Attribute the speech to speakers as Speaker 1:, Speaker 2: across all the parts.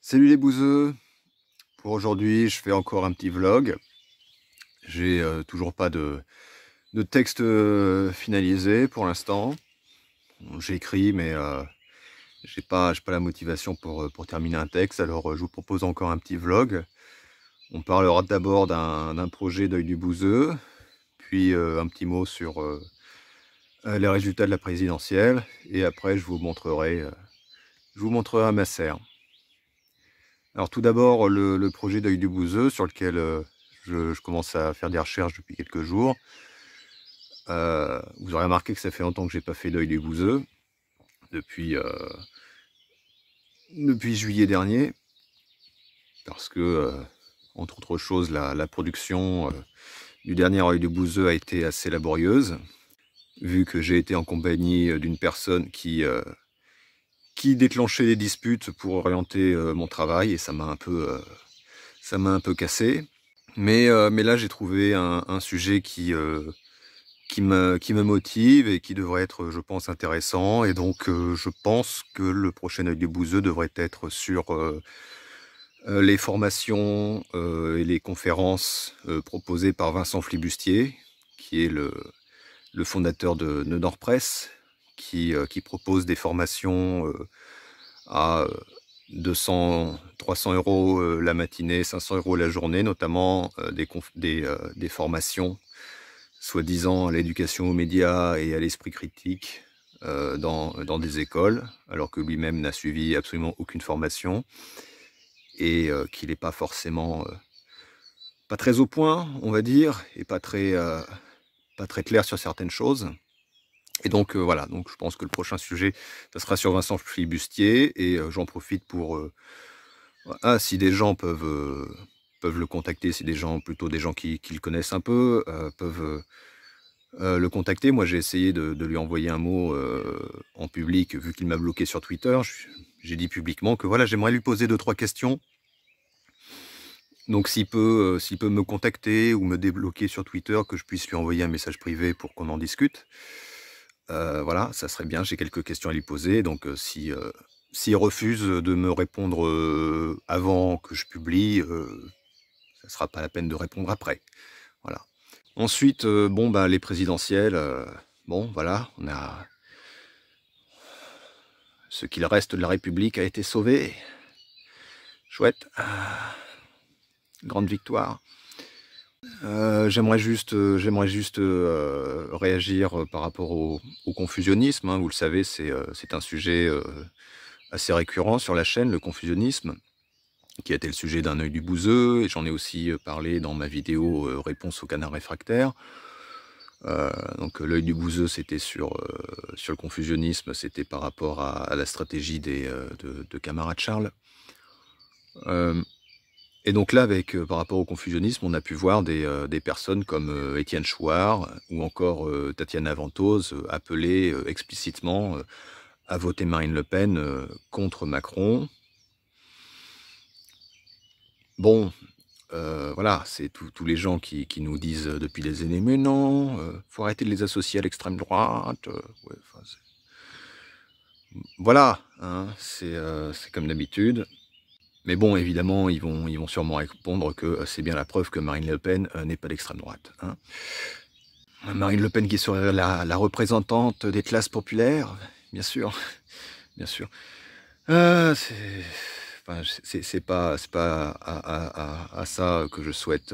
Speaker 1: Salut les bouseux! Pour aujourd'hui, je fais encore un petit vlog. J'ai toujours pas de texte finalisé pour l'instant. Bon, j'écris, mais j'ai pas la motivation pour terminer un texte. Alors, je vous propose encore un petit vlog. On parlera d'abord d'un projet d'œil du bouseux, puis un petit mot sur les résultats de la présidentielle, et après je vous montrerai un Masser. Alors tout d'abord, le projet d'œil du bouseux sur lequel je commence à faire des recherches depuis quelques jours. Vous aurez remarqué que ça fait longtemps que j'ai pas fait d'œil du bouseux, depuis, depuis juillet dernier, parce que, entre autres choses, la production du dernier œil du bouseux a été assez laborieuse, vu que j'ai été en compagnie d'une personne qui déclenchait des disputes pour orienter mon travail, et ça m'a un peu cassé. Mais là, j'ai trouvé un sujet qui me motive et qui devrait être, je pense, intéressant. Et donc, je pense que le prochain œil du bouseux devrait être sur les formations et les conférences proposées par Vincent Flibustier, qui est le fondateur de Nordpress, qui propose des formations à 200, 300 euros la matinée, 500 euros la journée, notamment des formations soi-disant à l'éducation aux médias et à l'esprit critique dans des écoles, alors que lui-même n'a suivi absolument aucune formation et qu'il n'est pas forcément pas très au point, on va dire, et pas très clair sur certaines choses. Et donc voilà, donc je pense que le prochain sujet, ça sera sur Vincent Flibustier, et j'en profite pour si des gens peuvent le contacter, si des gens, plutôt des gens qui le connaissent un peu, peuvent le contacter. Moi, j'ai essayé de lui envoyer un mot en public, vu qu'il m'a bloqué sur Twitter. J'ai dit publiquement que voilà, j'aimerais lui poser 2-3 questions. Donc s'il peut me contacter ou me débloquer sur Twitter, que je puisse lui envoyer un message privé pour qu'on en discute. Voilà, ça serait bien, j'ai quelques questions à lui poser. Donc s'il refuse de me répondre avant que je publie, ça sera pas la peine de répondre après. Voilà. Ensuite, bon, bah, les présidentielles, bon, voilà, on a... Ce qu'il reste de la République a été sauvé. Chouette. Grande victoire. J'aimerais juste réagir par rapport au confusionnisme, hein. Vous le savez, c'est un sujet assez récurrent sur la chaîne, le confusionnisme, qui a été le sujet d'un œil du bouseux, et j'en ai aussi parlé dans ma vidéo réponse au canard réfractaire. Donc l'œil du bouseux, c'était sur le confusionnisme, c'était par rapport à la stratégie de camarade Charles. Et donc là, par rapport au confusionnisme, on a pu voir des personnes comme Étienne Chouard ou encore Tatiana Ventose appeler explicitement à voter Marine Le Pen contre Macron. Bon, voilà, c'est tous les gens qui nous disent depuis des années « Mais non, faut arrêter de les associer à l'extrême droite. » Ouais, enfin, voilà, hein, c'est comme d'habitude. Mais bon, évidemment, ils vont sûrement répondre que c'est bien la preuve que Marine Le Pen n'est pas d'extrême droite, hein. Marine Le Pen qui serait la représentante des classes populaires, bien sûr, bien sûr. Enfin, c'est pas à ça que je souhaite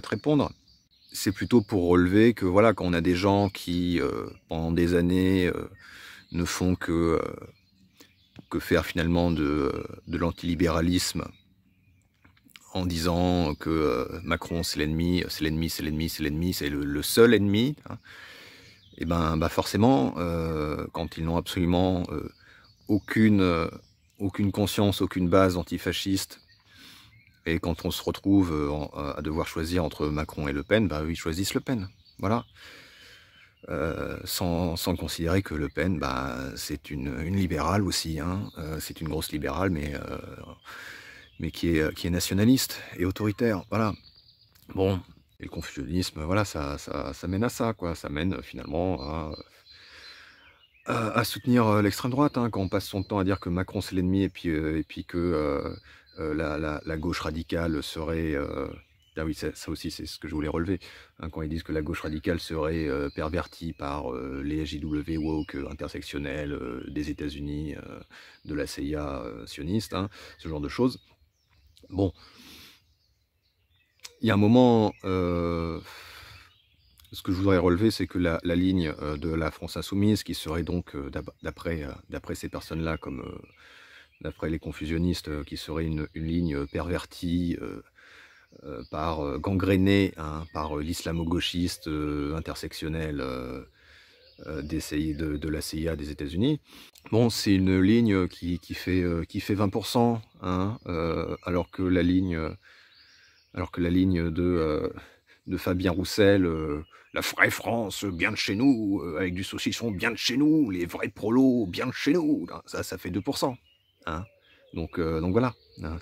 Speaker 1: répondre. C'est plutôt pour relever que voilà, quand on a des gens qui, pendant des années, ne font que faire finalement de l'antilibéralisme, en disant que Macron c'est l'ennemi, c'est l'ennemi, c'est l'ennemi, c'est l'ennemi, c'est le seul ennemi, hein. Et ben forcément, quand ils n'ont absolument aucune conscience, aucune base antifasciste, et quand on se retrouve à devoir choisir entre Macron et Le Pen, bah ils choisissent Le Pen, voilà. Sans considérer que Le Pen, bah, c'est une libérale aussi, hein. C'est une grosse libérale, mais qui est nationaliste et autoritaire, voilà. Bon, et le confusionnisme, voilà, ça mène à ça, quoi. Ça mène finalement à soutenir l'extrême droite, hein, quand on passe son temps à dire que Macron c'est l'ennemi et puis que la gauche radicale serait... ah oui, ça aussi c'est ce que je voulais relever, hein, quand ils disent que la gauche radicale serait pervertie par les JW woke intersectionnels des États-Unis, de la CIA sioniste, hein, ce genre de choses. Bon, il y a un moment... ce que je voudrais relever, c'est que la ligne de la France Insoumise, qui serait donc, d'après ces personnes-là, comme d'après les confusionnistes, qui serait une ligne pervertie, gangrénée, hein, par l'islamo-gauchiste intersectionnel de la CIA des États-Unis. Bon, c'est une ligne qui fait 20%, hein, alors que la ligne de Fabien Roussel, la vraie France, bien de chez nous, avec du saucisson bien de chez nous, les vrais prolos bien de chez nous, ça fait 2%. Hein. Donc voilà, hein,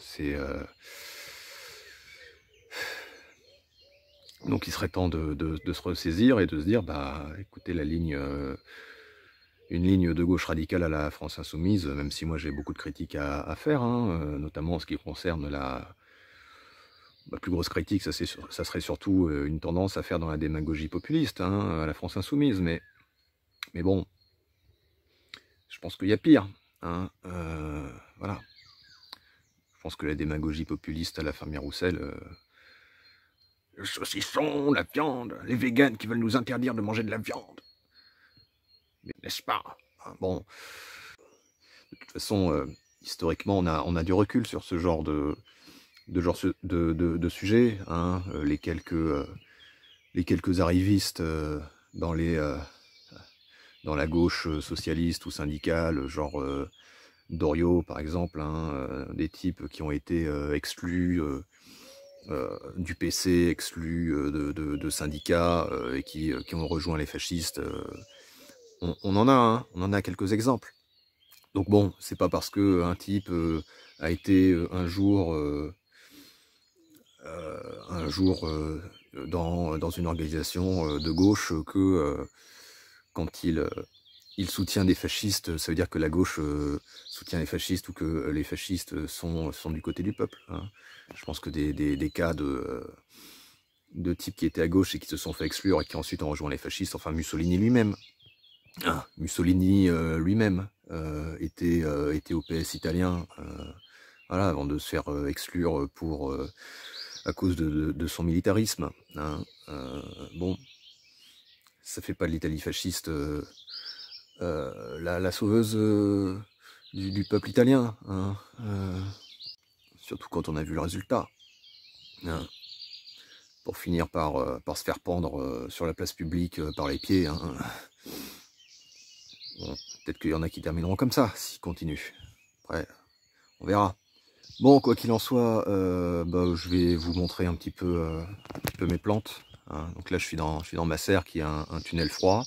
Speaker 1: donc il serait temps de se ressaisir et de se dire, bah écoutez, une ligne de gauche radicale à la France Insoumise, même si moi j'ai beaucoup de critiques à faire, hein, notamment en ce qui concerne la plus grosse critique, ça serait surtout une tendance à faire dans la démagogie populiste, hein, à la France Insoumise, mais bon, je pense qu'il y a pire, hein, voilà. Je pense que la démagogie populiste à la Fabien Roussel, le saucisson, la viande, les véganes qui veulent nous interdire de manger de la viande, mais n'est-ce pas, hein, bon, de toute façon, historiquement, on a du recul sur ce genre de sujets, hein, les quelques arrivistes dans la gauche socialiste ou syndicale, genre Doriot par exemple, hein, des types qui ont été exclus du PC, exclus de syndicats et qui ont rejoint les fascistes. On en a quelques exemples. Donc bon, c'est pas parce que un type a été un jour dans une organisation de gauche que quand il soutient des fascistes, ça veut dire que la gauche soutient les fascistes ou que les fascistes sont du côté du peuple, hein. Je pense que des cas de types qui étaient à gauche et qui se sont fait exclure et qui ensuite ont rejoint les fascistes, enfin Mussolini lui-même. Ah, Mussolini lui-même était au PS italien, voilà, avant de se faire exclure à cause de son militarisme, hein. Bon, ça fait pas de l'Italie fasciste la sauveuse du peuple italien, hein, surtout quand on a vu le résultat, hein, pour finir par se faire pendre sur la place publique par les pieds, hein. Bon, peut-être qu'il y en a qui termineront comme ça, s'ils continuent. Après, on verra. Bon, quoi qu'il en soit, je vais vous montrer un petit peu mes plantes, hein. Donc là, je suis dans ma serre qui a un tunnel froid,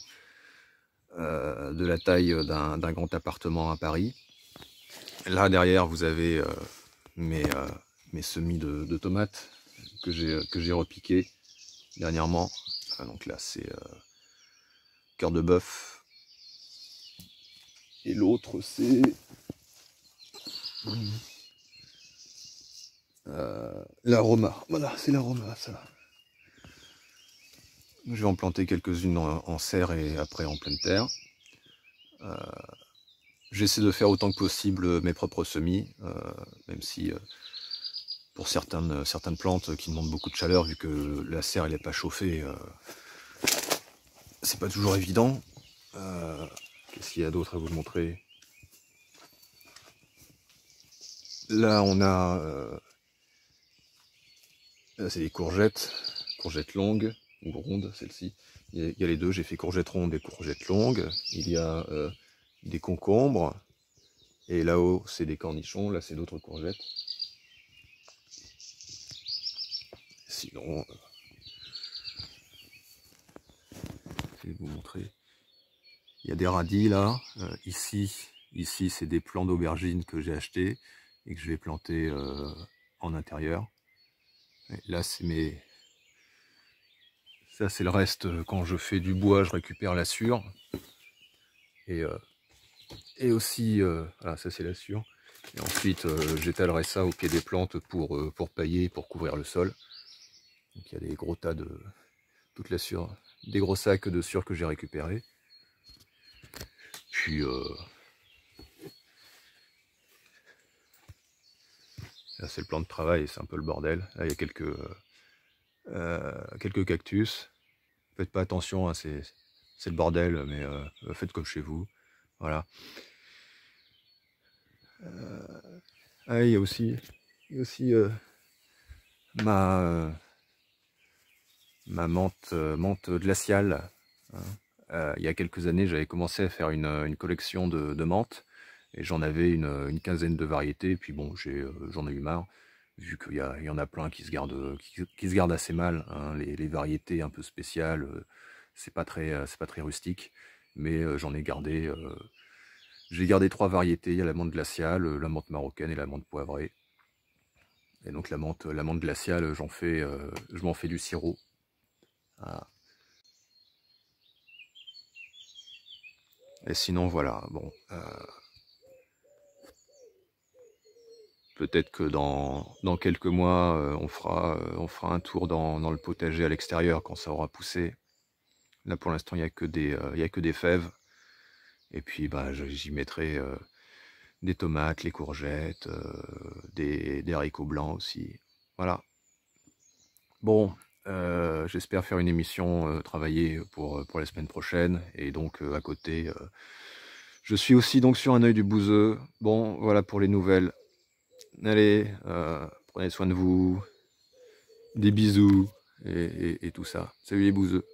Speaker 1: de la taille d'un grand appartement à Paris. Là, derrière, vous avez mes semis de tomates que j'ai repiqués dernièrement. Donc là, c'est cœur de bœuf. Et l'autre, c'est l'aroma. Voilà, c'est l'aroma, ça. Je vais en planter quelques-unes en serre et après en pleine terre. J'essaie de faire autant que possible mes propres semis, même si pour certaines plantes qui demandent beaucoup de chaleur, vu que la serre elle n'est pas chauffée, c'est pas toujours évident. Qu'est-ce qu'il y a d'autre à vous montrer? Là on a là c'est des courgettes longues ou rondes, celle-ci. Il y a les deux, j'ai fait courgettes rondes et courgettes longues. Il y a des concombres, et là-haut c'est des cornichons, là c'est d'autres courgettes. Sinon, je vais vous montrer. Il y a des radis là, ici c'est des plants d'aubergines que j'ai achetés et que je vais planter en intérieur. Et là c'est ça c'est le reste, quand je fais du bois je récupère la sûre. et aussi, voilà, ça c'est la sûre. Et ensuite, j'étalerai ça au pied des plantes pour pailler, pour couvrir le sol. Donc il y a des gros tas de toute la sûre, des gros sacs de sûre que j'ai récupérés. Puis là c'est le plan de travail, c'est un peu le bordel. Là il y a quelques cactus. Faites pas attention, hein, c'est le bordel, mais faites comme chez vous. Voilà. Ah, il y a aussi ma menthe glaciale. Hein. Il y a quelques années, j'avais commencé à faire une collection de menthes, et j'en avais une quinzaine de variétés. Puis bon, j'en ai eu marre, vu qu'il y en a plein qui se gardent assez mal. Hein. Les variétés un peu spéciales, c'est pas très rustique, mais j'en ai gardé. J'ai gardé 3 variétés. Il y a la menthe glaciale, la menthe marocaine et la menthe poivrée. Et donc la menthe glaciale, je m'en fais du sirop. Ah. Et sinon voilà, bon, peut-être que dans quelques mois, on fera un tour dans le potager à l'extérieur quand ça aura poussé. Là pour l'instant, il n'y a que des fèves. Et puis bah, j'y mettrai des tomates, les courgettes, des haricots blancs aussi. Voilà. Bon, j'espère faire une émission travaillée pour la semaine prochaine. Et donc à côté, je suis aussi donc sur un œil du bouseux. Bon, voilà pour les nouvelles. Allez, prenez soin de vous. Des bisous et tout ça. Salut les bouseux.